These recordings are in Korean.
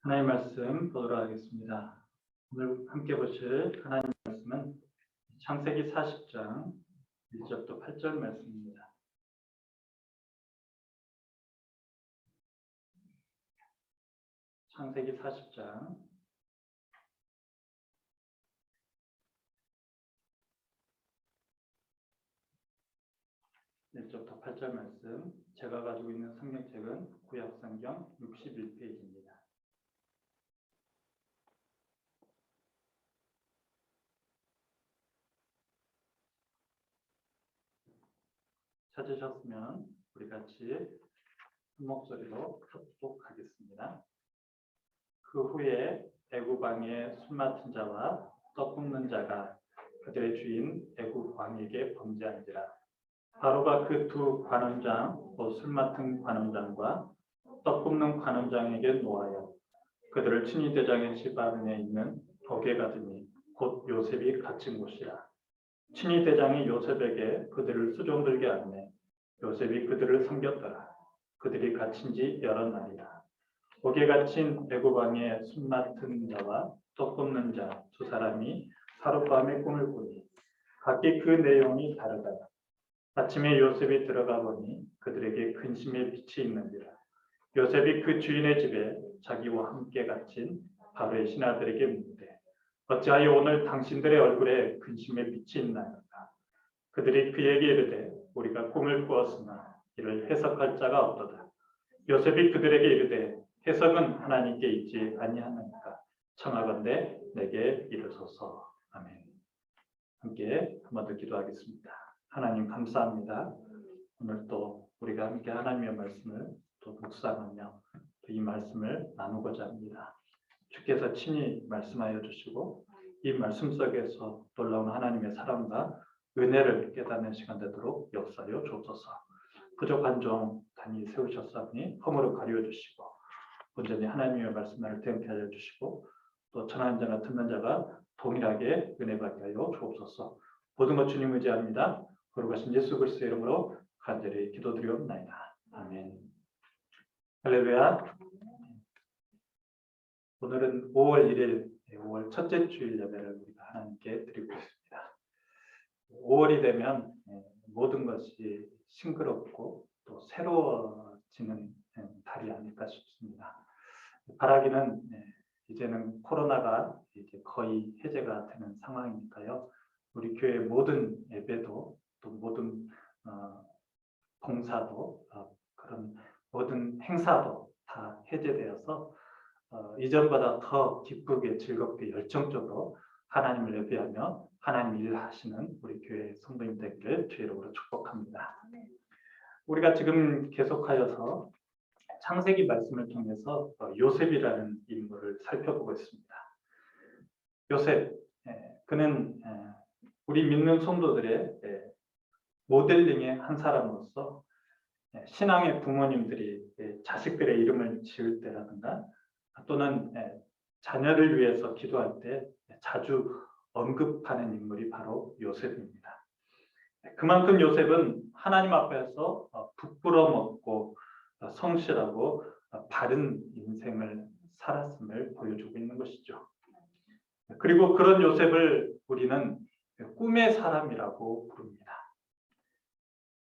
하나님 말씀 보도록 하겠습니다. 오늘 함께 보실 하나님 말씀은 창세기 40장 1절부터 8절 말씀입니다. 창세기 40장 1절부터 8절 말씀, 제가 가지고 있는 성경책은 구약성경 61페이지입니다. 찾으셨으면 우리 같이 한 목소리로 합독하겠습니다. 그 후에 애굽 왕의 술 맡은 자와 떡 굽는 자가 그들의 주인 애굽 왕에게 범죄한지라. 바로가 그 두 관원장, 곧 술 맡은 관원장과 떡 굽는 관원장에게 노하여 그들을 친위대장의 집 안에 있는 옥에 가두니 곧 요셉이 갇힌 곳이라. 친위대장이 요셉에게 그들을 수종들게 하매 요셉이 그들을 섬겼더라. 그들이 갇힌 지 여러 날이라. 옥에 갇힌 애굽 왕의 술 맡은 자와 떡 굽는 자 두 사람이 하룻밤에 꿈을 꾸니 각기 그 내용이 다르더라. 아침에 요셉이 들어가 보니 그들에게 근심의 빛이 있는지라. 요셉이 그 주인의 집에 자기와 함께 갇힌 바로의 신하들에게 묻되 어찌하여 오늘 당신들의 얼굴에 근심의 빛이 있나이까. 그들이 그에게 이르되 우리가 꿈을 꾸었으나 이를 해석할 자가 없도다. 요셉이 그들에게 이르되 해석은 하나님께 있지 아니하나이까. 청하건대 내게 이르소서. 아멘. 함께 한 번 더 기도하겠습니다. 하나님 감사합니다. 오늘 또 우리가 함께 하나님의 말씀을 또 묵상하며 이 말씀을 나누고자 합니다. 주께서 친히 말씀하여 주시고 이 말씀 속에서 놀라운 하나님의 사랑과 은혜를 깨닫는 시간 되도록 역사하여 주옵소서. 부족한 종 단히 세우셨사오니 허물을 가리워 주시고 온전히 하나님의 말씀을 대응케 하여 주시고 또 전하는 자나 듣는 자가 동일하게 은혜 받게 하여 주옵소서. 모든 것 주님 의지합니다. 거룩하신 예수 그리스도의 이름으로 간절히 기도드리옵나이다. 아멘. 할렐루야. 오늘은 5월 1일 5월 첫째 주일 예배를 우리가 하나님께 드리고 있습니다. 5월이 되면 모든 것이 싱그럽고 또 새로워지는 달이 아닐까 싶습니다. 바라기는 이제는 코로나가 이제 거의 해제가 되는 상황이니까요. 우리 교회 모든 예배도 또 모든 봉사도 그런 모든 행사도 다 해제되어서 이전보다 더 기쁘게 즐겁게 열정적으로 하나님을 예배하며 하나님 일을 하시는 우리 교회 성도님 되기를 주의 이름으로 축복합니다. 우리가 지금 계속하여서 창세기 말씀을 통해서 요셉이라는 인물을 살펴보고 있습니다. 요셉, 그는 우리 믿는 성도들의 모델링의 한 사람으로서 신앙의 부모님들이 자식들의 이름을 지을 때라든가 또는 자녀를 위해서 기도할 때 자주 언급하는 인물이 바로 요셉입니다. 그만큼 요셉은 하나님 앞에서 부끄러움없고 성실하고 바른 인생을 살았음을 보여주고 있는 것이죠. 그리고 그런 요셉을 우리는 꿈의 사람이라고 부릅니다.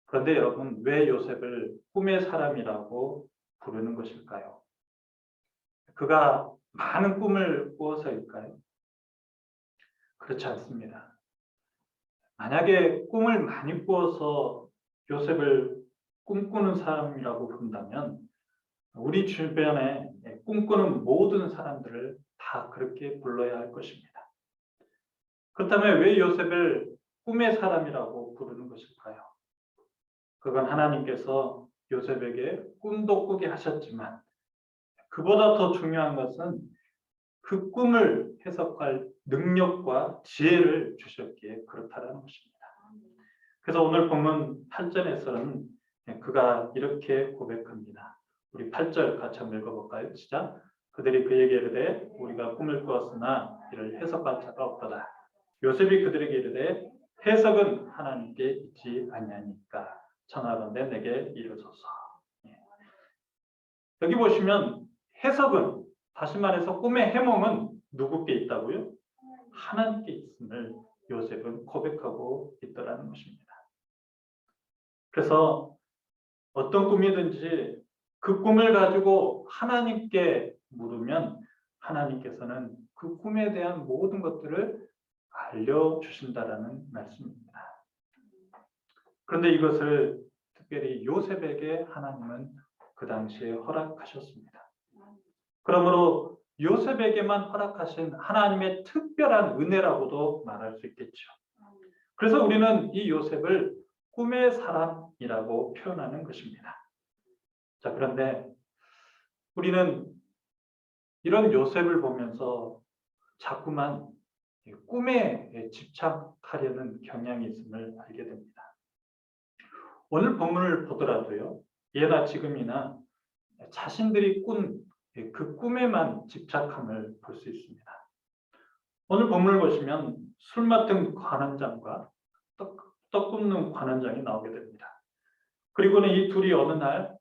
그런데 여러분, 왜 요셉을 꿈의 사람이라고 부르는 것일까요? 그가 많은 꿈을 꾸어서일까요? 그렇지 않습니다. 만약에 꿈을 많이 꾸어서 요셉을 꿈꾸는 사람이라고 부른다면 우리 주변에 꿈꾸는 모든 사람들을 다 그렇게 불러야 할 것입니다. 그렇다면 왜 요셉을 꿈의 사람이라고 부르는 것일까요? 그건 하나님께서 요셉에게 꿈도 꾸게 하셨지만 그보다 더 중요한 것은 그 꿈을 해석할 능력과 지혜를 주셨기에 그렇다는 것입니다. 그래서 오늘 본문 8절에서는 그가 이렇게 고백합니다. 우리 8절 같이 한번 읽어볼까요? 시작. 그들이 그에게 이르되 우리가 꿈을 꾸었으나 이를 해석할 자가 없도다. 요셉이 그들에게 이르되 해석은 하나님께 있지 아니하니까 청하건대 내게 이르소서. 여기 보시면 해석은 다시 말해서 꿈의 해몽은 누구께 있다고요? 하나님께 있음을 요셉은 고백하고 있더라는 것입니다. 그래서 어떤 꿈이든지 그 꿈을 가지고 하나님께 물으면 하나님께서는 그 꿈에 대한 모든 것들을 알려주신다라는 말씀입니다. 그런데 이것을 특별히 요셉에게 하나님은 그 당시에 허락하셨습니다. 그러므로 요셉에게만 허락하신 하나님의 특별한 은혜라고도 말할 수 있겠죠. 그래서 우리는 이 요셉을 꿈의 사람이라고 표현하는 것입니다. 자, 그런데 우리는 이런 요셉을 보면서 자꾸만 꿈에 집착하려는 경향이 있음을 알게 됩니다. 오늘 본문을 보더라도요, 예나 지금이나 자신들이 꾼 그 꿈에만 집착함을 볼 수 있습니다. 오늘 본문을 보시면 술 맡은 관원장과 떡 굽는 관원장이 나오게 됩니다. 그리고는 이 둘이 어느 날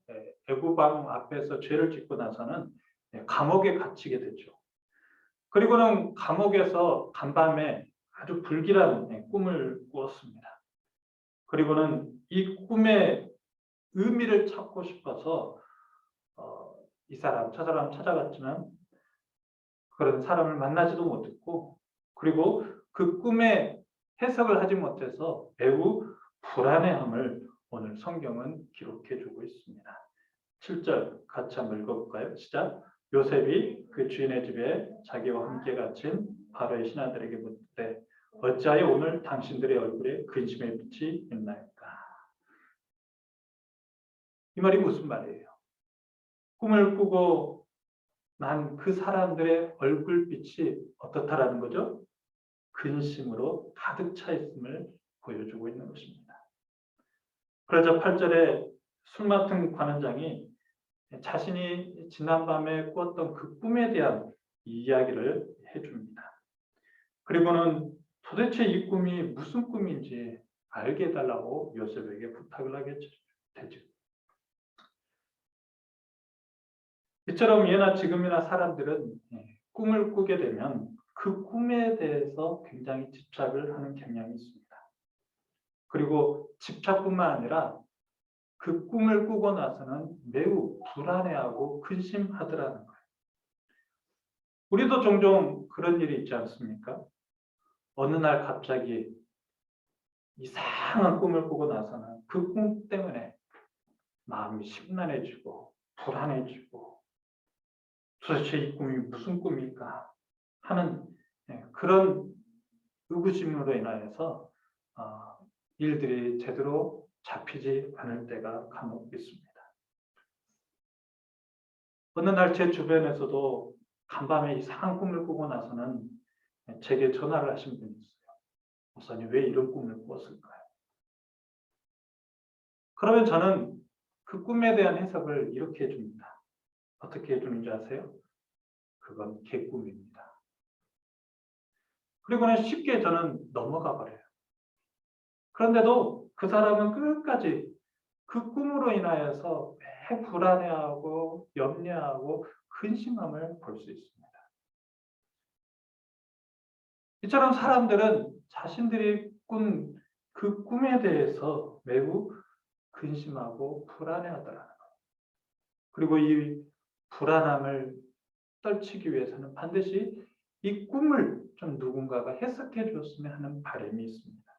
애굽 왕 앞에서 죄를 짓고 나서는 감옥에 갇히게 되죠. 그리고는 감옥에서 간밤에 아주 불길한 꿈을 꾸었습니다. 그리고는 이 꿈의 의미를 찾고 싶어서 이 사람, 저 사람 찾아갔지만 그런 사람을 만나지도 못했고, 그리고 그 꿈의 해석을 하지 못해서 매우 불안해함을 오늘 성경은 기록해주고 있습니다. 7절 같이 한번 읽어볼까요? 시작. 요셉이 그 주인의 집에 자기와 함께 갇힌 바로의 신하들에게 묻되 어찌하여 오늘 당신들의 얼굴에 근심의 빛이 있나이까? 이 말이 무슨 말이에요? 꿈을 꾸고 난 그 사람들의 얼굴빛이 어떻다라는 거죠? 근심으로 가득 차 있음을 보여주고 있는 것입니다. 그러자 8절에 술 맡은 관원장이 자신이 지난밤에 꾸었던 그 꿈에 대한 이야기를 해줍니다. 그리고는 도대체 이 꿈이 무슨 꿈인지 알게 해달라고 요셉에게 부탁을 하게 되죠. 이처럼 예나 지금이나 사람들은 꿈을 꾸게 되면 그 꿈에 대해서 굉장히 집착을 하는 경향이 있습니다. 그리고 집착뿐만 아니라 그 꿈을 꾸고 나서는 매우 불안해하고 근심하더라는 거예요. 우리도 종종 그런 일이 있지 않습니까? 어느 날 갑자기 이상한 꿈을 꾸고 나서는 그 꿈 때문에 마음이 심란해지고 불안해지고 도대체 이 꿈이 무슨 꿈일까 하는 그런 의구심으로 인하여서 일들이 제대로 잡히지 않을 때가 간혹 있습니다. 어느 날 제 주변에서도 간밤에 이상한 꿈을 꾸고 나서는 제게 전화를 하신 분이 있어요. 목사님, 왜 이런 꿈을 꾸었을까요? 그러면 저는 그 꿈에 대한 해석을 이렇게 해줍니다. 어떻게 해주는지 아세요? 그건 개꿈입니다. 그리고는 쉽게 저는 넘어가 버려요. 그런데도 그 사람은 끝까지 그 꿈으로 인하여서 매우 불안해하고 염려하고 근심함을 볼 수 있습니다. 이처럼 사람들은 자신들이 꾼 그 꿈에 대해서 매우 근심하고 불안해하더라는 거예요. 그리고 이 불안함을 떨치기 위해서는 반드시 이 꿈을 좀 누군가가 해석해 줬으면 하는 바람이 있습니다.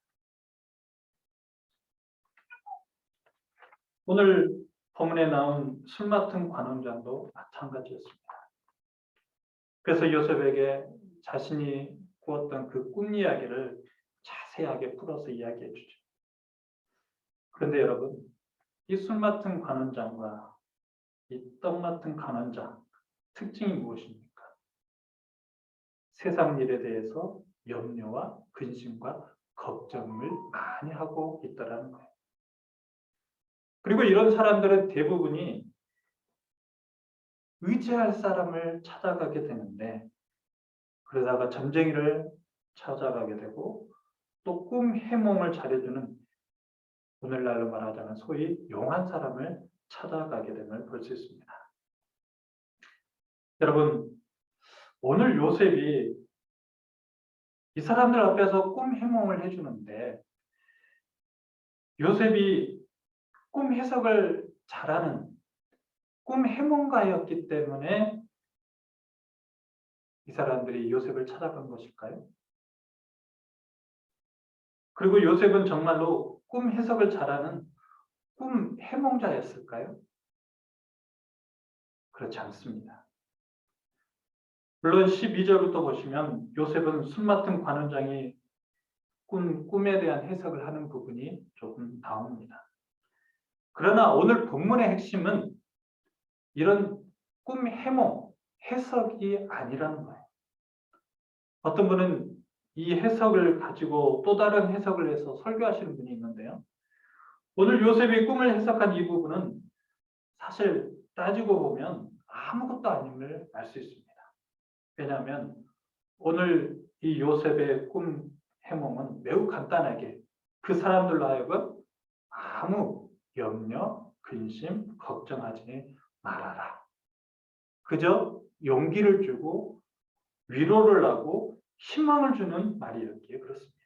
오늘 본문에 나온 술 맡은 관원장도 마찬가지였습니다. 그래서 요셉에게 자신이 꾸었던 그 꿈 이야기를 자세하게 풀어서 이야기해 주죠. 그런데 여러분, 이 술 맡은 관원장과 이 떡 맡은 관원장 특징이 무엇입니까? 세상 일에 대해서 염려와 근심과 걱정을 많이 하고 있다는 거예요. 그리고 이런 사람들은 대부분이 의지할 사람을 찾아가게 되는데 그러다가 점쟁이를 찾아가게 되고 또 꿈 해몽을 잘해주는 오늘날로 말하자면 소위 용한 사람을 찾아가게 됨을 볼 수 있습니다. 여러분, 오늘 요셉이 이 사람들 앞에서 꿈 해몽을 해주는데 요셉이 꿈 해석을 잘하는 꿈 해몽가였기 때문에 이 사람들이 요셉을 찾아간 것일까요? 그리고 요셉은 정말로 꿈 해석을 잘하는 꿈 해몽자였을까요? 그렇지 않습니다. 물론 12절부터 보시면 요셉은 술 맡은 관원장이 꿈에 대한 해석을 하는 부분이 조금 나옵니다. 그러나 오늘 본문의 핵심은 이런 꿈 해몽, 해석이 아니라는 거예요. 어떤 분은 이 해석을 가지고 또 다른 해석을 해서 설교하시는 분이 있는데요. 오늘 요셉이 꿈을 해석한 이 부분은 사실 따지고 보면 아무것도 아님을 알 수 있습니다. 왜냐하면 오늘 이 요셉의 꿈 해몽은 매우 간단하게 그 사람들로 하여금 아무 염려, 근심, 걱정하지 말아라. 그저 용기를 주고 위로를 하고 희망을 주는 말이었기에 그렇습니다.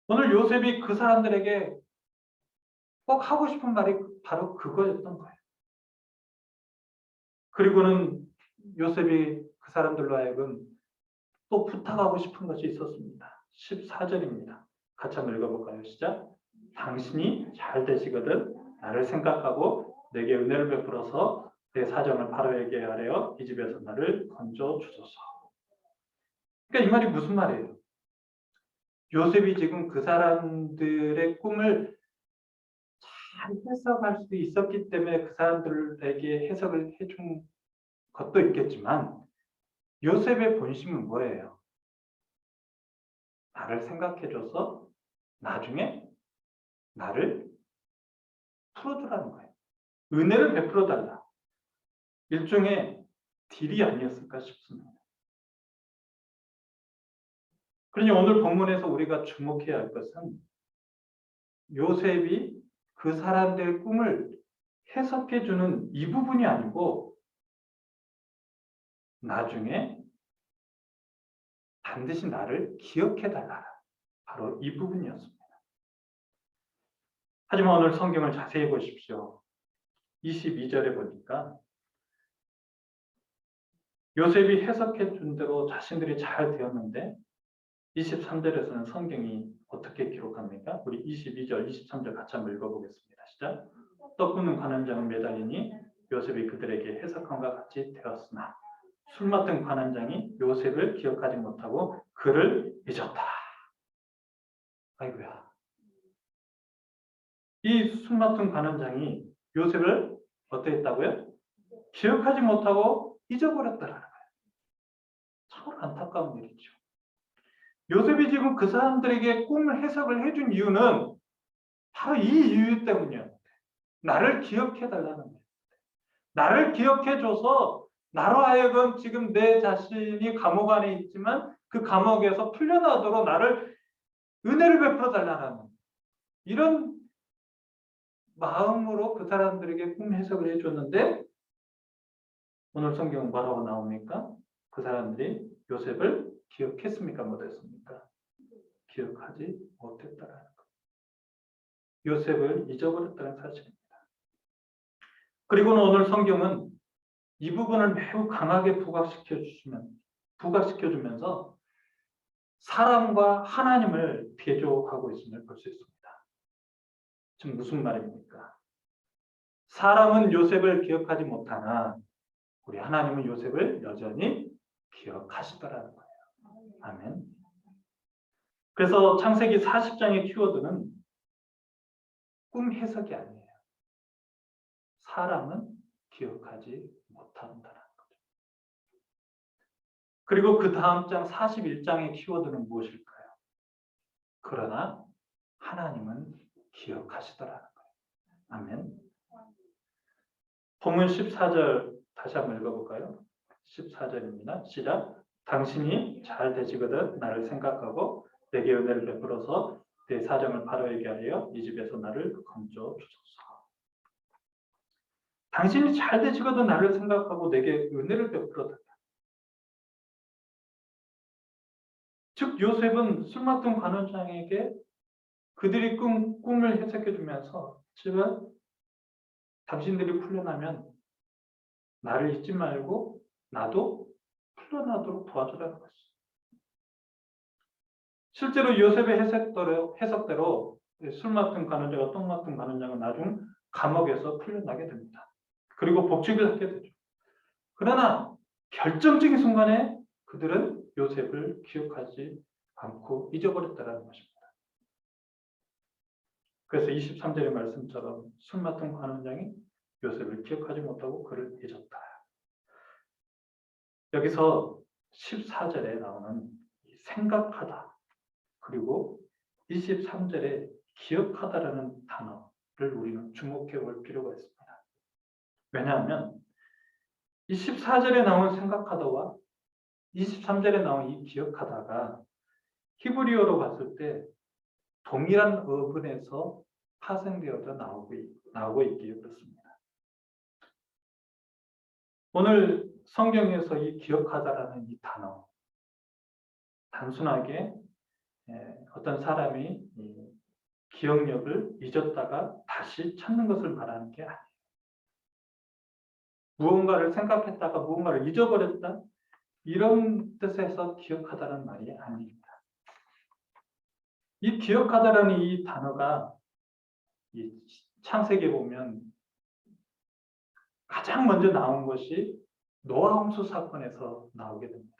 오늘 요셉이 그 사람들에게 꼭 하고 싶은 말이 바로 그거였던 거예요. 그리고는 요셉이 그 사람들로 하여금 또 부탁하고 싶은 것이 있었습니다. 14절입니다. 같이 한번 읽어볼까요? 시작. 당신이 잘 되시거든 나를 생각하고 내게 은혜를 베풀어서 내 사정을 바로에게 하려 이 집에서 나를 건져 주소서. 그러니까 이 말이 무슨 말이에요? 요셉이 지금 그 사람들의 꿈을 잘 해석할 수 있었기 때문에 그 사람들에게 해석을 해준 것도 있겠지만 요셉의 본심은 뭐예요? 나를 생각해줘서 나중에 나를 풀어주라는 거예요. 은혜를 베풀어달라. 일종의 딜이 아니었을까 싶습니다. 그러니 오늘 본문에서 우리가 주목해야 할 것은 요셉이 그 사람들의 꿈을 해석해주는 이 부분이 아니고 나중에 반드시 나를 기억해달라. 바로 이 부분이었습니다. 하지만 오늘 성경을 자세히 보십시오. 22절에 보니까 요셉이 해석해 준 대로 자신들이 잘 되었는데 23절에서는 성경이 어떻게 기록합니까? 우리 22절, 23절 같이 한번 읽어보겠습니다. 시작. 떡 굽는 관원장은 매달리니 요셉이 그들에게 해석함과 같이 되었으나 술 맡은 관원장이 요셉을 기억하지 못하고 그를 잊었다. 아이고야. 이 술 맡은 관원장이 요셉을 어떠했다고요? 기억하지 못하고 잊어버렸다라는 거예요. 참 안타까운 일이죠. 요셉이 지금 그 사람들에게 꿈을 해석을 해준 이유는 바로 이 이유 때문이에요. 나를 기억해달라는 거예요. 나를 기억해줘서 나로 하여금 지금 내 자신이 감옥 안에 있지만 그 감옥에서 풀려나도록 나를 은혜를 베풀어 달라는 이런 마음으로 그 사람들에게 꿈 해석을 해줬는데 오늘 성경은 뭐라고 나옵니까? 그 사람들이 요셉을 기억했습니까? 못했습니까? 기억하지 못했다라는 것. 요셉을 잊어버렸다는 사실입니다. 그리고는 오늘 성경은 이 부분을 매우 강하게 부각시켜주면서 사람과 하나님을 비교하고 있음을 볼 수 있습니다. 지금 무슨 말입니까? 사람은 요셉을 기억하지 못하나 우리 하나님은 요셉을 여전히 기억하시더라는 거예요. 아멘. 그래서 창세기 40장의 키워드는 꿈 해석이 아니에요. 사람은 기억하지 못한다는 거죠. 그리고 그 다음 장 41장의 키워드는 무엇일까요? 그러나 하나님은 기억하시더라는 거예요. 아멘. 본문 14절 다시 한번 읽어볼까요? 14절입니다. 시작. 당신이 잘 되시거든 나를 생각하고 내게 은혜를 베풀어서 내 사정을 바로 얘기하려 이 집에서 나를 건져 주소서. 당신이 잘 되시거든 나를 생각하고 내게 은혜를 베풀어 달라. 즉 요셉은 술 맡은 관원장에게 그들이 꿈을 해석해 주면서 지금 당신들이 풀려나면 나를 잊지 말고 나도 풀려나도록 도와주라는 것이. 실제로 요셉의 해석대로 술 맡은 간원자가 똥 맡은 간원장은 나중 감옥에서 풀려나게 됩니다. 그리고 복직을 하게 되죠. 그러나 결정적인 순간에 그들은 요셉을 기억하지 않고 잊어버렸다는 것입니다. 그래서 23절의 말씀처럼 술 맡은 관원장이 요셉을 기억하지 못하고 그를 잊었다. 여기서 14절에 나오는 생각하다 그리고 23절에 기억하다라는 단어를 우리는 주목해 볼 필요가 있습니다. 왜냐하면 24절에 나온 생각하다와 23절에 나온 이 기억하다가 히브리어로 봤을 때 동일한 어근에서 파생되어서 나오고 있기에 그렇습니다. 오늘 성경에서 이 기억하다라는 이 단어, 단순하게 어떤 사람이 기억력을 잊었다가 다시 찾는 것을 말하는 게 아니에요. 무언가를 생각했다가 무언가를 잊어버렸다, 이런 뜻에서 기억하다는 말이 아닙니다. 이 기억하다라는 이 단어가 이 창세기에 보면 가장 먼저 나온 것이 노아 홍수 사건에서 나오게 됩니다.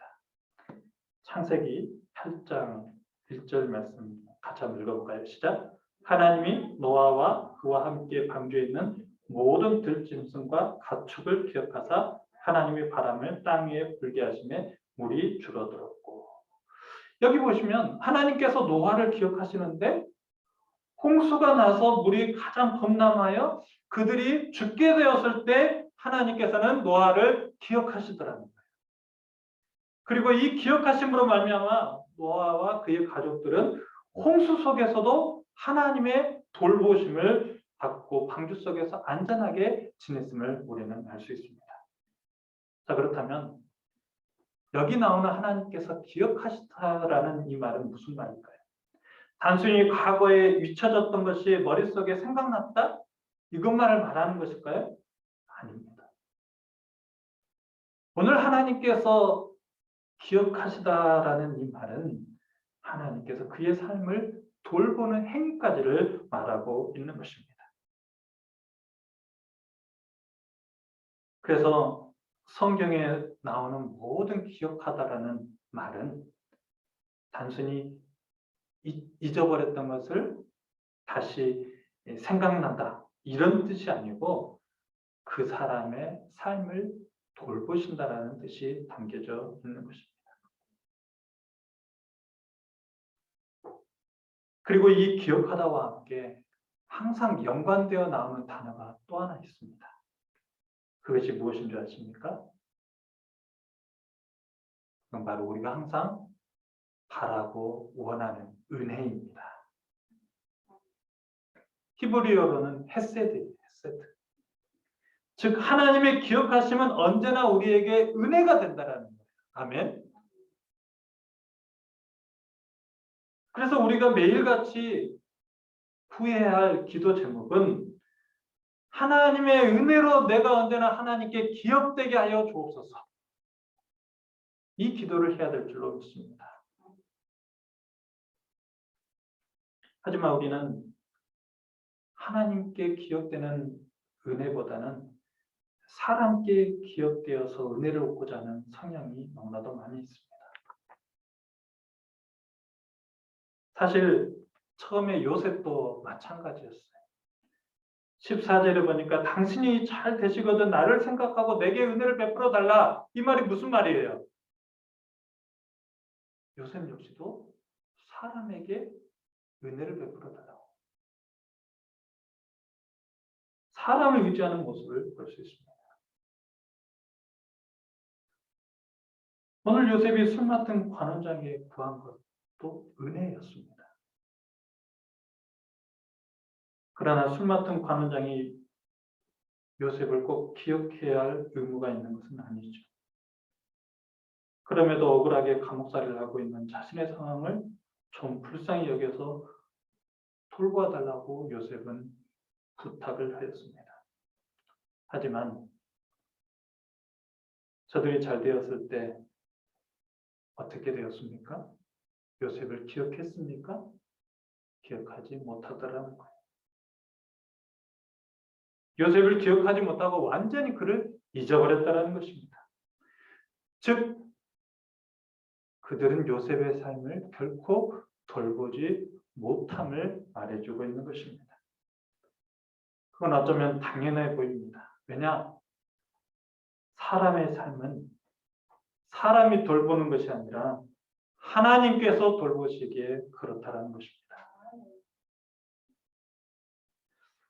창세기 8장 1절 말씀 같이 한번 읽어볼까요? 시작. 하나님이 노아와 그와 함께 방주에 있는 모든 들짐승과 가축을 기억하사 하나님의 바람을 땅 위에 불게 하심에 물이 줄어들었고. 여기 보시면 하나님께서 노아를 기억하시는데 홍수가 나서 물이 가장 범람하여 그들이 죽게 되었을 때 하나님께서는 노아를 기억하시더라는 거예요. 그리고 이 기억하심으로 말미암아 노아와 그의 가족들은 홍수 속에서도 하나님의 돌보심을 받고 방주 속에서 안전하게 지냈음을 우리는 알 수 있습니다. 자, 그렇다면 여기 나오는 하나님께서 기억하시다라는 이 말은 무슨 말일까요? 단순히 과거에 잊혀졌던 것이 머릿속에 생각났다? 이것만을 말하는 것일까요? 아닙니다. 오늘 하나님께서 기억하시다라는 이 말은 하나님께서 그의 삶을 돌보는 행위까지를 말하고 있는 것입니다. 그래서 성경에 나오는 모든 기억하다라는 말은 단순히 잊어버렸던 것을 다시 생각난다 이런 뜻이 아니고 그 사람의 삶을 돌보신다라는 뜻이 담겨져 있는 것입니다. 그리고 이 기억하다와 함께 항상 연관되어 나오는 단어가 또 하나 있습니다. 그것이 무엇인 줄 아십니까? 그건 바로 우리가 항상 바라고 원하는 은혜입니다. 히브리어로는 헤세드예요. 헤세드. 즉 하나님의 기억하심은 언제나 우리에게 은혜가 된다라는 거예요. 아멘. 그래서 우리가 매일같이 구해야 할 기도 제목은 하나님의 은혜로 내가 언제나 하나님께 기억되게 하여 주옵소서. 이 기도를 해야 될 줄로 믿습니다. 하지만 우리는 하나님께 기억되는 은혜보다는 사람께 기억되어서 은혜를 얻고자 하는 성향이 너무나도 많이 있습니다. 사실 처음에 요셉도 마찬가지였어요. 14절에 보니까 당신이 잘 되시거든 나를 생각하고 내게 은혜를 베풀어 달라. 이 말이 무슨 말이에요? 요셉 역시도 사람에게 은혜를 베풀어 달라고. 사람을 의지하는 모습을 볼 수 있습니다. 오늘 요셉이 술 맡은 관원장에 구한 것도 은혜였습니다. 그러나 술 맡은 관원장이 요셉을 꼭 기억해야 할 의무가 있는 것은 아니죠. 그럼에도 억울하게 감옥살이를 하고 있는 자신의 상황을 좀 불쌍히 여겨서 돌봐달라고 요셉은 부탁을 하였습니다. 하지만 저들이 잘 되었을 때 어떻게 되었습니까? 요셉을 기억했습니까? 기억하지 못하더라는 거예요. 요셉을 기억하지 못하고 완전히 그를 잊어버렸다는 것입니다. 즉, 그들은 요셉의 삶을 결코 돌보지 못함을 말해주고 있는 것입니다. 그건 어쩌면 당연해 보입니다. 왜냐? 사람의 삶은 사람이 돌보는 것이 아니라 하나님께서 돌보시기에 그렇다는 것입니다.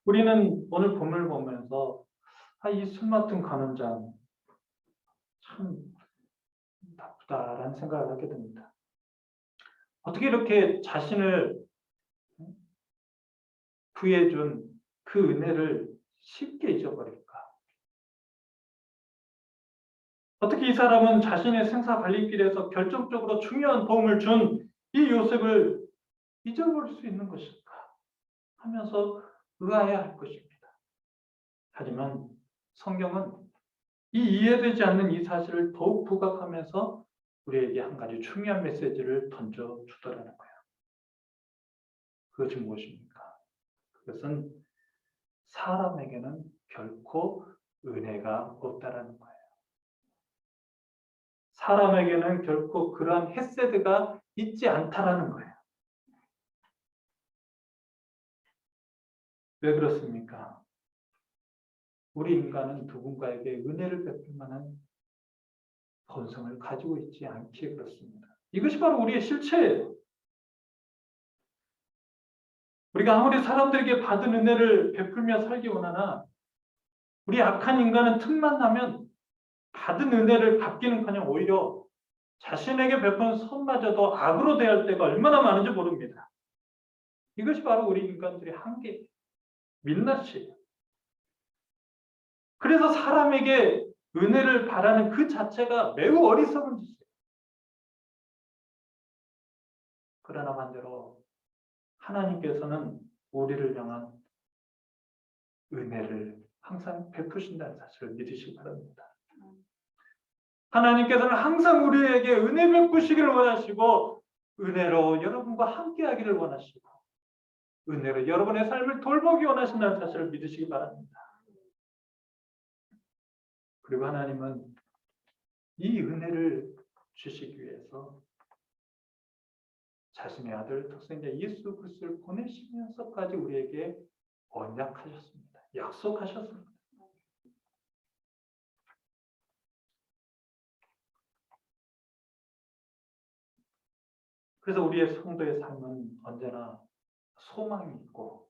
우리는 오늘 본문을 보면서 이 술 맡은 간원장 참 나쁘다라는 생각을 하게 됩니다. 어떻게 이렇게 자신을 구해준 그 은혜를 쉽게 잊어버릴까? 어떻게 이 사람은 자신의 생사 갈림길에서 결정적으로 중요한 도움을 준 이 요셉을 잊어버릴 수 있는 것일까? 하면서 의아해 할 것입니다. 하지만 성경은 이 이해되지 않는 이 사실을 더욱 부각하면서 우리에게 한 가지 중요한 메시지를 던져주더라는 거예요. 그것이 무엇입니까? 그것은 사람에게는 결코 은혜가 없다라는 거예요. 사람에게는 결코 그러한 헤세드가 있지 않다라는 거예요. 왜 그렇습니까? 우리 인간은 누군가에게 은혜를 베풀 만한 본성을 가지고 있지 않기에 그렇습니다. 이것이 바로 우리의 실체예요. 우리가 아무리 사람들에게 받은 은혜를 베풀며 살기 원하나 우리 악한 인간은 틈만 나면 받은 은혜를 갚기는커녕 오히려 자신에게 베푼 선마저도 악으로 대할 때가 얼마나 많은지 모릅니다. 이것이 바로 우리 인간들의 한계, 민낯이에요. 그래서 사람에게 은혜를 바라는 그 자체가 매우 어리석은 짓이에요. 그러나 반대로 하나님께서는 우리를 향한 은혜를 항상 베푸신다는 사실을 믿으시기 바랍니다. 하나님께서는 항상 우리에게 은혜 베푸시기를 원하시고 은혜로 여러분과 함께하기를 원하시고 은혜로 여러분의 삶을 돌보기 원하신다는 사실을 믿으시기 바랍니다. 그리고 하나님은 이 은혜를 주시기 위해서 자신의 아들 독생자 예수 그리스도를 보내시면서까지 우리에게 언약하셨습니다. 약속하셨습니다. 그래서 우리의 성도의 삶은 언제나 소망이 있고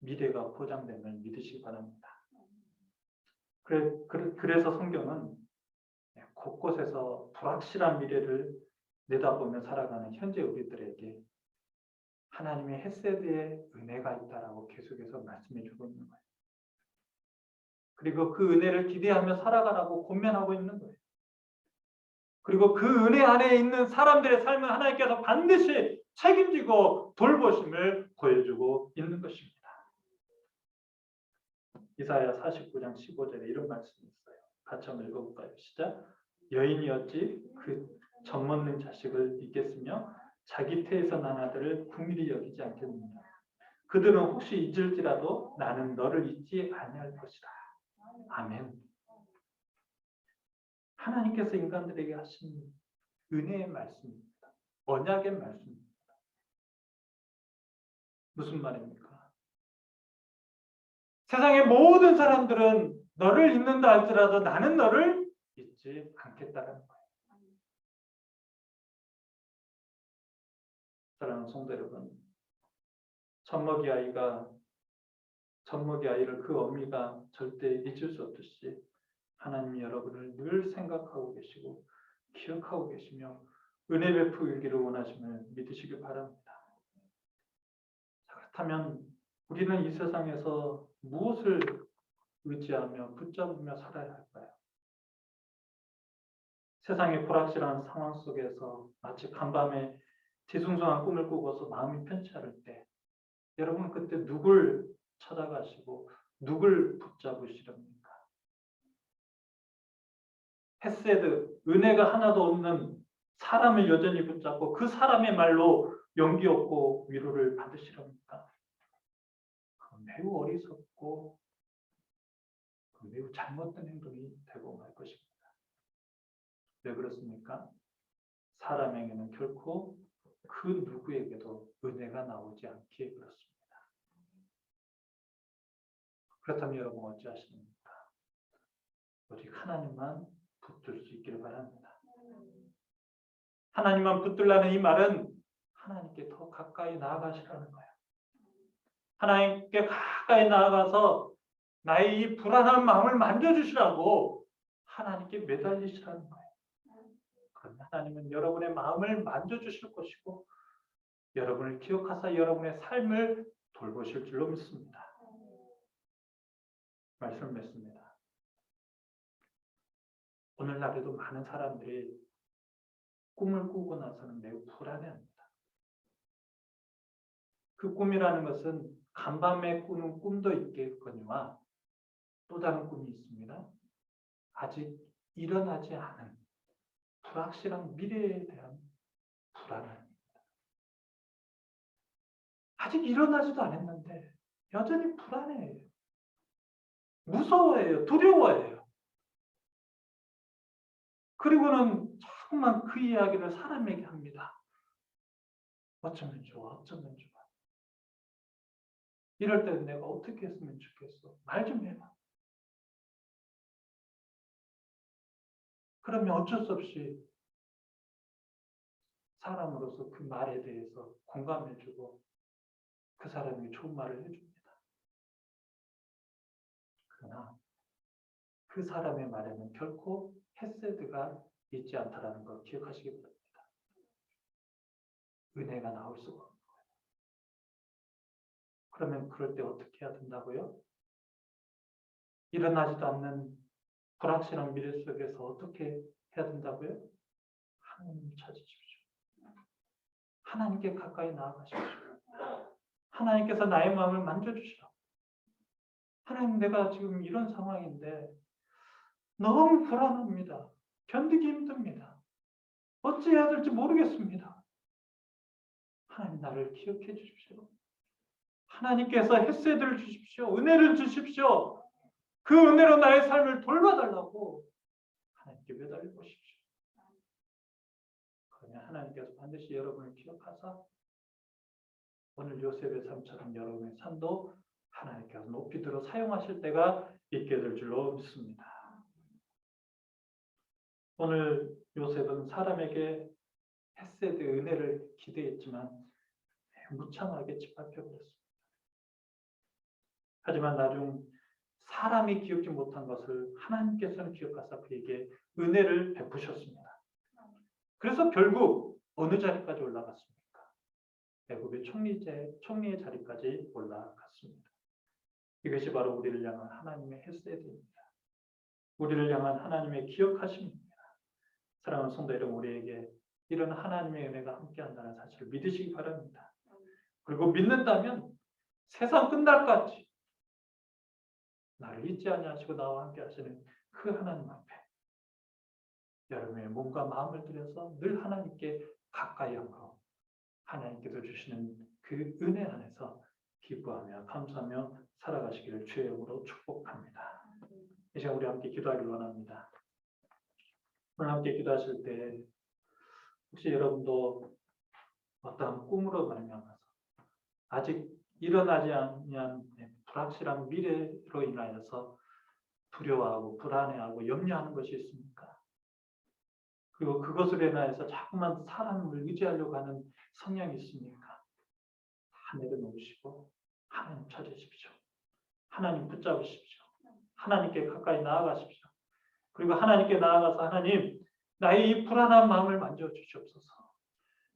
미래가 보장됨을 믿으시기 바랍니다. 그래서 성경은 곳곳에서 불확실한 미래를 내다보며 살아가는 현재 우리들에게 하나님의 헤세드의 은혜가 있다라고 계속해서 말씀해 주고 있는 거예요. 그리고 그 은혜를 기대하며 살아가라고 권면하고 있는 거예요. 그리고 그 은혜 안에 있는 사람들의 삶은 하나님께서 반드시 책임지고 돌보심을 보여주고 있는 것입니다. 이사야 49장 15절에 이런 말씀이 있어요. 같이 한번 읽어볼까요? 시작. 여인이었지 그 젖먹는 자식을 잊겠으며 자기 태에서 난 아들을 긍휼히 여기지 않겠느냐. 그들은 혹시 잊을지라도 나는 너를 잊지 아니할 것이다. 아멘. 하나님께서 인간들에게 하신 은혜의 말씀입니다. 언약의 말씀입니다. 무슨 말입니까? 세상의 모든 사람들은 너를 잊는다 할지라도 나는 너를 잊지 않겠다는 거예요. 사랑하는 성도 여러분, 젖먹이 아이를 그 어미가 절대 잊을 수 없듯이 하나님이 여러분을 늘 생각하고 계시고 기억하고 계시며 은혜 베푸기를 원하심을 믿으시길 바랍니다. 그렇다면 우리는 이 세상에서 무엇을 의지하며 붙잡으며 살아야 할까요? 세상의 불확실한 상황 속에서 마치 간밤에 뒤숭숭한 꿈을 꾸고서 마음이 편치 않을 때 여러분 그때 누굴 찾아가시고 누굴 붙잡으시렵니까? 헤세드, 은혜가 하나도 없는 사람을 여전히 붙잡고 그 사람의 말로 용기 얻고 위로를 받으시렵니까? 매우 어리석고 매우 잘못된 행동이 되고 말 것입니다. 왜 그렇습니까? 사람에게는 결코 그 누구에게도 은혜가 나오지 않기에 그렇습니다. 그렇다면 여러분 어찌하십니까? 오직 하나님만 붙들 수 있기를 바랍니다. 하나님만 붙들라는 이 말은 하나님께 더 가까이 나아가시라는 거예요. 하나님께 가까이 나아가서 나의 이 불안한 마음을 만져주시라고 하나님께 매달리시라는 거예요. 그러면 하나님은 여러분의 마음을 만져주실 것이고 여러분을 기억하사 여러분의 삶을 돌보실 줄로 믿습니다. 말씀을 맺습니다. 오늘날에도 많은 사람들이 꿈을 꾸고 나서는 매우 불안해합니다. 그 꿈이라는 것은 간밤에 꾸는 꿈도 있겠거니와 또 다른 꿈이 있습니다. 아직 일어나지 않은 불확실한 미래에 대한 불안함입니다. 아직 일어나지도 않았는데 여전히 불안해해요. 무서워해요. 두려워해요. 그리고는 자꾸만 그 이야기를 사람에게 합니다. 어쩌면 좋아, 어쩌면 좋아. 이럴 때 내가 어떻게 했으면 좋겠어. 말 좀 해봐. 그러면 어쩔 수 없이 사람으로서 그 말에 대해서 공감해주고 그 사람에게 좋은 말을 해줍니다. 그러나 그 사람의 말에는 결코 헤세드가 있지 않다라는 걸 기억하시기 바랍니다. 은혜가 나올 수가 없는 거예요. 그러면 그럴 때 어떻게 해야 된다고요? 일어나지도 않는 불확실한 미래 속에서 어떻게 해야 된다고요? 하나님을 찾으십시오. 하나님께 가까이 나아가십시오. 하나님께서 나의 마음을 만져주시라고. 하나님, 내가 지금 이런 상황인데 너무 불안합니다. 견디기 힘듭니다. 어찌해야 될지 모르겠습니다. 하나님, 나를 기억해 주십시오. 하나님께서 헤세드를 주십시오. 은혜를 주십시오. 그 은혜로 나의 삶을 돌봐달라고 하나님께 매달려 보십시오. 그러면 하나님께서 반드시 여러분을 기억하사 오늘 요셉의 삶처럼 여러분의 삶도 하나님께서 높이 들어 사용하실 때가 있게 될 줄로 믿습니다. 오늘 요셉은 사람에게 헤세드 은혜를 기대했지만 무참하게 짓밟혀버렸습니다. 하지만 나중 사람이 기억지 못한 것을 하나님께서는 기억하사 그에게 은혜를 베푸셨습니다. 그래서 결국 어느 자리까지 올라갔습니까? 애굽의 총리의 자리까지 올라갔습니다. 이것이 바로 우리를 향한 하나님의 헤세드입니다. 우리를 향한 하나님의 기억하심입니다. 사랑하는 성도 여러분, 우리에게 이런 하나님의 은혜가 함께한다는 사실을 믿으시기 바랍니다. 그리고 믿는다면 세상 끝날까지 나를 잊지 아니하시고 나와 함께 하시는 그 하나님 앞에 여러분의 몸과 마음을 들여서 늘 하나님께 가까이 하고 하나님께서 주시는 그 은혜 안에서 기뻐하며 감사하며 살아가시기를 주의 이름으로 축복합니다. 이 시간 우리 함께 기도하기를 원합니다. 오늘 함께 기도하실 때 혹시 여러분도 어떠한 꿈으로 말미암아서 아직 일어나지 않은 불확실한 미래로 인하여서 두려워하고 불안해하고 염려하는 것이 있습니까? 그리고 그것으로 인하여서 자꾸만 사람을 의지하려고 하는 성향이 있습니까? 다 내려놓으시고 하나님 찾으십시오. 하나님 붙잡으십시오. 하나님께 가까이 나아가십시오. 그리고 하나님께 나아가서 하나님, 나의 이 불안한 마음을 만져주시옵소서.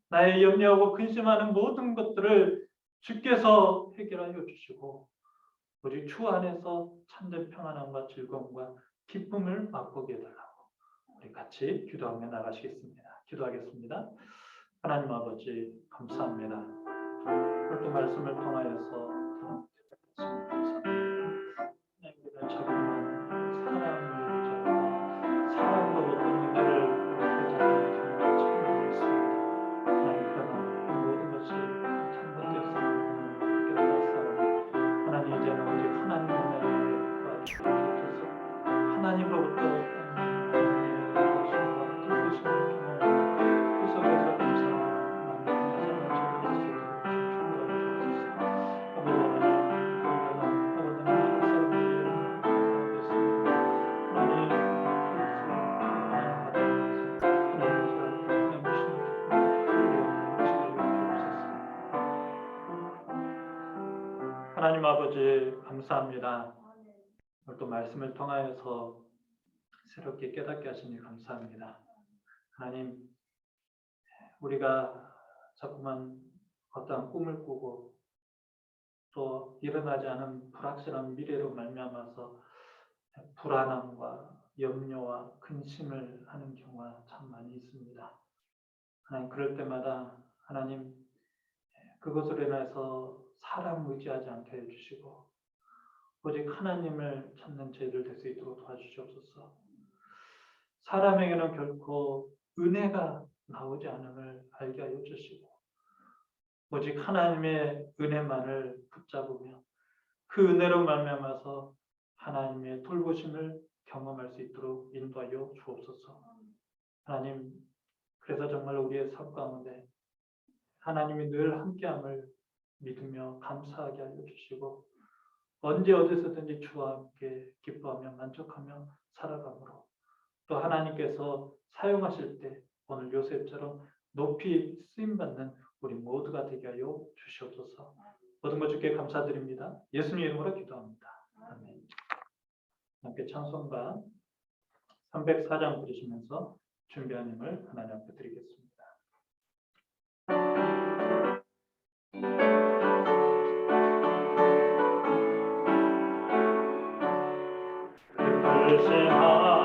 나의 염려하고 근심하는 모든 것들을 주께서 해결하여 주시고 오직 주 안에서 참된 평안함과 즐거움과 기쁨을 맛보게 해달라고 우리 같이 기도하며 나가시겠습니다. 기도하겠습니다. 하나님 아버지 감사합니다. 오늘도 말씀을 통하여서 감사합니다. 우리는 자꾸만 사랑을 위해서 사랑과 어떤 은혜를 붙잡는 경우가 참 있습니다. 하나님 그러나 모든 것이 잘못되었음을 깨달았사오니 하나님 이제는 오직 하나님의 구하옵소서. 하나님으로부터 하나님의 계심과 뜻이신 경험 그 속에서 감사하는 하나님의 삶을 전할 수 있도록 축복하옵소서. 아버지 하나님 아버지 감사합니다. 오늘 또 말씀을 통하여서 새롭게 깨닫게 하시니 감사합니다. 하나님, 우리가 자꾸만 어떠한 꿈을 꾸고 또 일어나지 않은 불확실한 미래로 말미암아서 불안함과 염려와 근심을 하는 경우가 참 많이 있습니다. 하나님, 그럴 때마다 하나님 그것으로 인해서 사람 의지하지 않게 해주시고 오직 하나님을 찾는 저희들 될 수 있도록 도와주시옵소서. 사람에게는 결코 은혜가 나오지 않음을 알게 하여 주시고 오직 하나님의 은혜만을 붙잡으며 그 은혜로 말미암아서 하나님의 돌보심을 경험할 수 있도록 인도하여 주옵소서. 하나님, 그래서 정말 우리의 삶 가운데 하나님이 늘 함께함을 믿으며 감사하게 하여 주시고 언제 어디서든지 주와 함께 기뻐하며 만족하며 살아가므로 또 하나님께서 사용하실 때 오늘 요셉처럼 높이 쓰임받는 우리 모두가 되게 하여 주시옵소서. 모든 것 주께 감사드립니다. 예수님 이름으로 기도합니다. 아멘. 함께 찬송가 304장 부르시면서 준비한 힘을 하나님 앞에 드리겠습니다.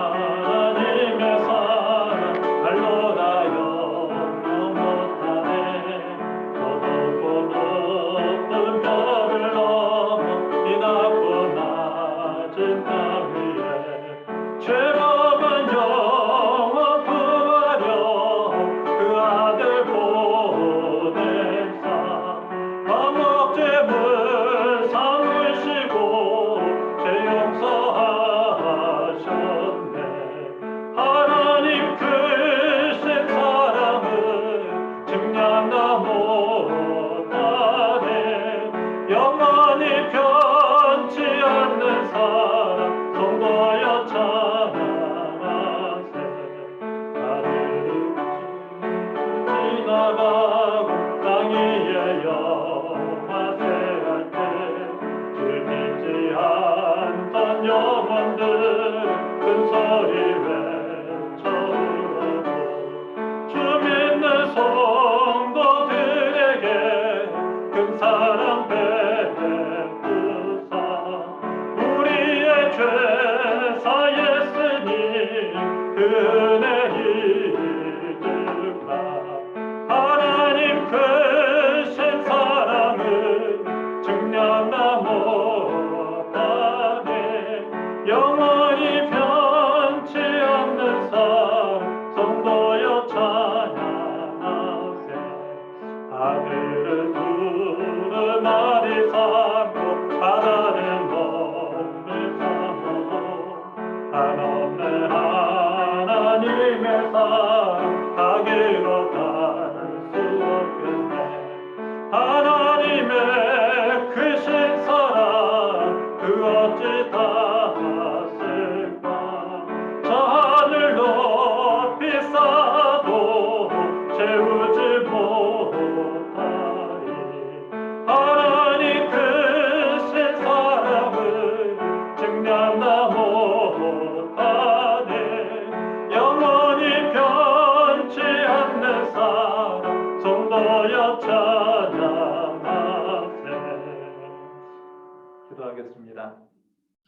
하나님의 사랑 알로다 영영 못하네. 더덥고 높은 별을 넘어 이 낮고 낮은 땅 위에 죄로만 영원 구하려 그 아들 보내사 감옥죄물 삼으시고 죄 용서하셨네. 하나님 크신 사랑은 증량다 못하네. 영원히 변치 않는 사랑 성도여 찬양하세. 나를 지나가고 땅 위에 영화세할 때 주 믿지 않던 영혼들 큰 소리 외쳐오고 주 믿는 성도들에게 큰 사랑 베푸사. 우리의 죄 사했으니 그 은혜 잊을까. 하나님 크신 사랑은 증량다 못하네. 영원히 변치 않는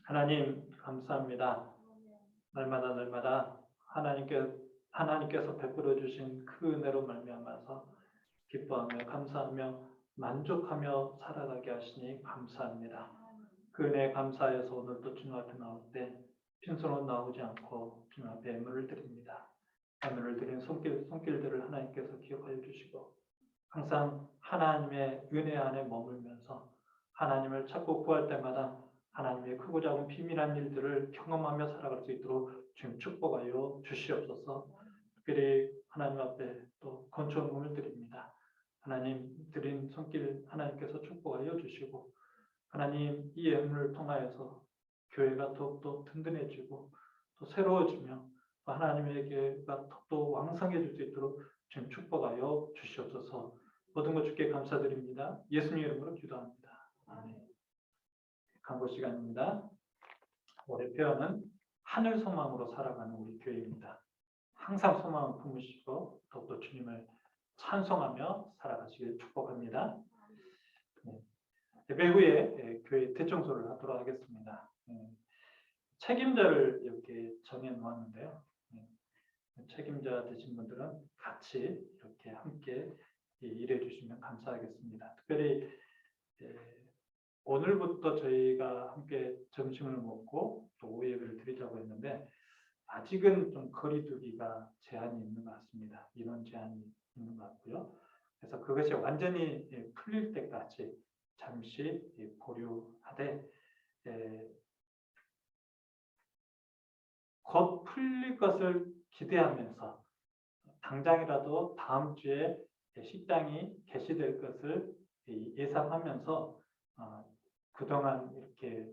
하나님 감사합니다. 날마다 하나님께서 베풀어 주신 그 은혜로 말미암아서 기뻐하며 감사하며 만족하며 살아가게 하시니 감사합니다. 그 은혜에 감사해서 오늘도 주님 앞에 나올 때 빈손으로 나오지 않고 주님 앞에 예물을 드립니다. 예물을 드린 손길들을 하나님께서 기억하여 주시고 항상 하나님의 은혜 안에 머물면서 하나님을 찾고 구할 때마다 하나님의 크고 작은 비밀한 일들을 경험하며 살아갈 수 있도록 주님 축복하여 주시옵소서. 특별히 하나님 앞에 또 건초문을 드립니다. 하나님 드린 손길 하나님께서 축복하여 주시고 하나님 이 예물을 통하여서 교회가 더욱더 든든해지고 또 새로워지며 또 하나님에게가 더욱더 왕성해질 수 있도록 주님 축복하여 주시옵소서. 모든 것 주께 감사드립니다. 예수님 이름으로 기도합니다. 아멘. 광고 시간입니다. 올해 표현은 하늘 소망으로 살아가는 우리 교회입니다. 항상 소망을 품으시고 더욱더 주님을 찬송하며 살아가시길 축복합니다. 예배 후에 교회 대청소를 하도록 하겠습니다. 책임자를 이렇게 정해 놓았는데요. 책임자 되신 분들은 같이 이렇게 함께 일해 주시면 감사하겠습니다. 특별히 오늘부터 저희가 함께 점심을 먹고 또 오후 예배를 드리자고 했는데 아직은 좀 거리두기가 제한이 있는 것 같습니다. 인원 제한이 있는 것 같고요. 그래서 그것이 완전히 풀릴 때까지 잠시 보류하되 곧 풀릴 것을 기대하면서 당장이라도 다음 주에 식당이 개시될 것을 예상하면서 그동안 이렇게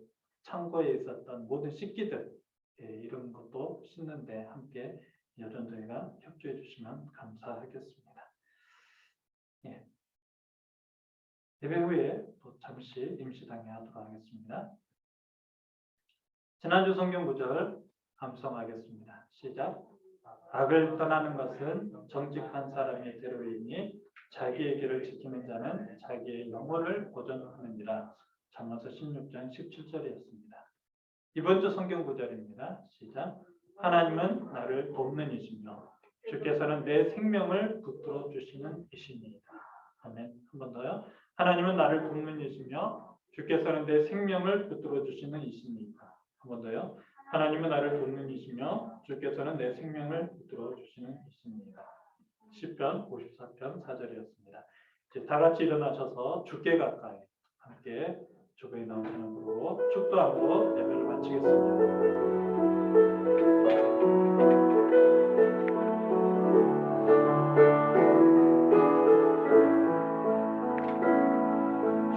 창고에 있었던 모든 식기들 이런 것도 씻는데 함께 여전저희가 협조해 주시면 감사하겠습니다. 예배 후에 또 잠시 임시당회 하도록 하겠습니다. 지난주 성경 구절 암송하겠습니다. 시작. 악을 떠나는 것은 정직한 사람의 대로이니 자기의 길을 지키는 자는 자기의 영혼을 보존하느니라. 잠언서 16장 17절이었습니다. 이번 주 성경 구절입니다. 시작. 하나님은 나를 돕는 이시며 주께서는 내 생명을 붙들어 주시는 이시니이다. 아멘. 한 번 더요. 하나님은 나를 돕는 이시며 주께서는 내 생명을 붙들어 주시는 이시니이다. 한 번 더요. 하나님은 나를 돕는 이시며 주께서는 내 생명을 붙들어 주시는 이시니이다. 시편 54편 4절이었습니다. 이제 다 같이 일어나셔서 주께 가까이 함께 주보에 나오는 으로 축도함으로 예배를 마치겠습니다.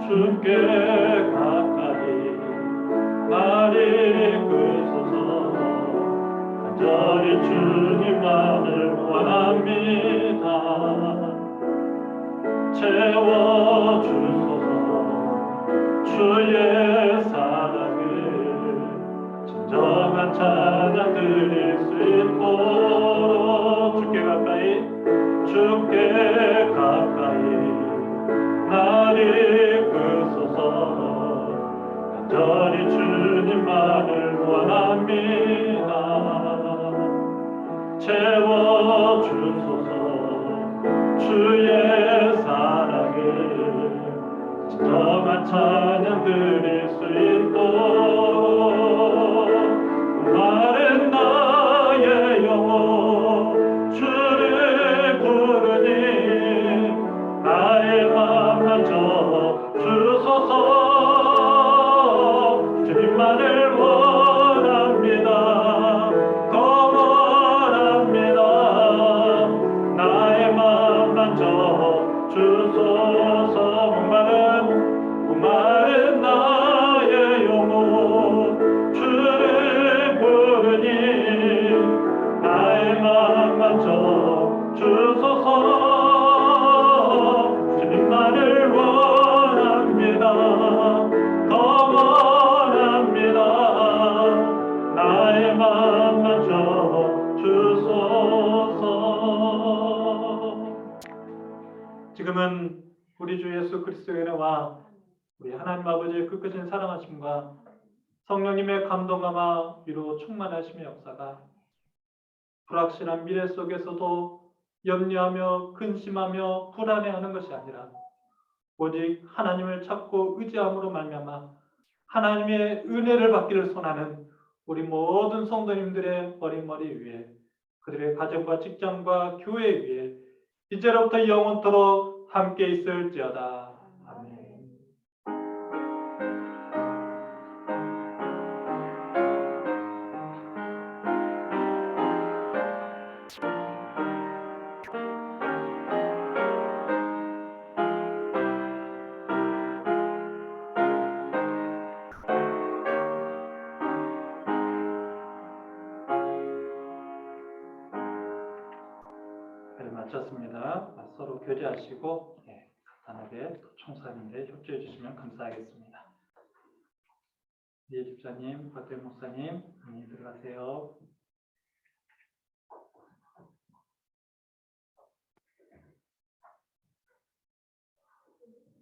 주께 가까이 나를 이끄소서. 간절히 주님만을 원합니다. 채워주소서. 주의 사랑을 진정한 찬양 드릴 수 있도록 주께 가까이 나를 이끄소서. 간절히 주님만을 원합니다. 채워주소서. 주의 사랑을 진정한 찬양 드릴 수 있도록 마른 나의 영혼 주를 부르니 나의 맘 만져 주소서. 주님만을 원합니다. 더 원합니다. 나의 맘 만져 주소서. 목마른 나의 영혼 주를 부르니 나의 맘 만져 주소서. 주님만을 원합니다. 더 원합니다. 나의 맘 만져 주소서. 지금은 우리 주 예수 그리스도의 은혜와 우리 하나님 아버지의 끝까지 사랑하심과 성령님의 감동감화 위로 충만하심의 역사가 불확실한 미래 속에서도 염려하며 근심하며 불안해하는 것이 아니라 오직 하나님을 찾고 의지함으로 말미암아 하나님의 은혜를 받기를 소원하는 우리 모든 성도님들의 어린 머리 위에 그들의 가정과 직장과 교회 위에 이제로부터 영원토록 함께 있을지어다. 아멘. 마쳤습니다. 서로 교제하시고 간단하게 총사님들 협조해 주시면 감사하겠습니다. 예, 집사님, 박대 목사님, 안녕히 들어가세요.